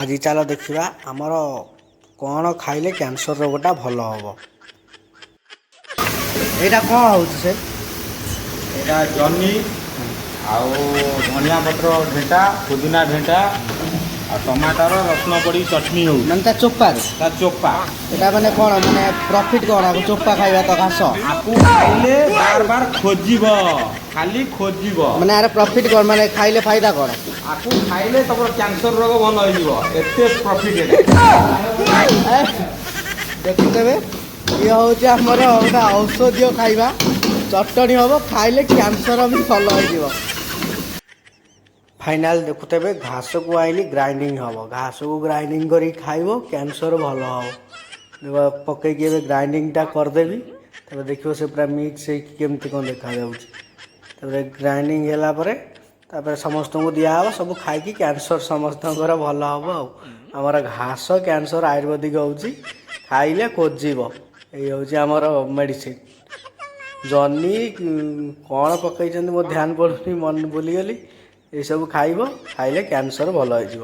ଆଜି ଚାଲ ଦେଖିବା ଆମର କ'ଣ ଖାଇଲେ କ୍ୟାନ୍ସର ରୋଗଟା ଭଲ ହେବ। ଏଇଟା କ'ଣ ହେଉଛି ସେ? ଏଇଟା ଜହ୍ନି ଆଉ ଧନିଆ ପତ୍ର ଭେଣ୍ଟା, ପୁଦିନା ଭେଣ୍ଟା ଆଉ ଟମାଟର ରସୁଣ ପଡ଼ି ଚଟଣି ହଉଛି। ମାନେ ତା ଚୋପାରେ ତା ଚୋପା ଏଇଟା ମାନେ କ'ଣ ମାନେ ପ୍ରଫିଟ୍ କ'ଣ ଚୋପା ଖାଇବା ତ ଘାସ ଆକୁ ଖାଇଲେ ବାର ବାର ଖୋଜିବ, ଖାଲି ଖୋଜିବ। ମାନେ ଆର ପ୍ରଫିଟ୍ କ'ଣ ମାନେ ଖାଇଲେ ଫାଇଦା କ'ଣ? ଆକୁ ଖାଇଲେ ତମର କ୍ୟାନ୍ସର ରୋଗ ଭଲ ହେଇଯିବ, ଏତେ ପ୍ରଫିଟ୍। ଦେଖୁଥିବେ ଇଏ ହେଉଛି ଆମର ଗୋଟେ ଔଷଧୀୟ ଖାଇବା, ଚଟଣି ହେବ, ଖାଇଲେ କ୍ୟାନ୍ସର ବି ଭଲ ହେଇଯିବ। ଫାଇନାଲ୍ ଦେଖୁଥିବେ ଘାସକୁ ଆଇଲି ଗ୍ରାଇଣ୍ଡିଙ୍ଗ ହେବ, ଘାସକୁ ଗ୍ରାଇଣ୍ଡିଙ୍ଗ କରିକି ଖାଇବ କ୍ୟାନ୍ସର ଭଲ ହେବ। ପକେଇକି ଏବେ ଗ୍ରାଇଣ୍ଡିଙ୍ଗଟା କରିଦେବି, ତାପରେ ଦେଖିବ ସେ ପୁରା ମିକ୍ସ ହେଇକି କେମିତି କ'ଣ ଦେଖାଯାଉଛି। ତାପରେ ଗ୍ରାଇଣ୍ଡିଙ୍ଗ ହେଲା ପରେ ତାପରେ ସମସ୍ତଙ୍କୁ ଦିଆହେବ, ସବୁ ଖାଇକି କ୍ୟାନ୍ସର ସମସ୍ତଙ୍କର ଭଲ ହେବ। ଆଉ ଆମର ଘାସ କ୍ୟାନ୍ସର ଆୟୁର୍ବେଦିକ ହେଉଛି, ଖାଇଲେ ଖୋଜିବ। ଏଇ ହେଉଛି ଆମର ମେଡ଼ିସିନ। ଜହ୍ନି କ'ଣ ପକେଇଛନ୍ତି ମୋ ଧ୍ୟାନ ପଡ଼ୁନି, ମନେ ଭୁଲିଗଲି। ଏସବୁ ଖାଇବ, ଖାଇଲେ କ୍ୟାନ୍ସର ଭଲ ହେଇଯିବ।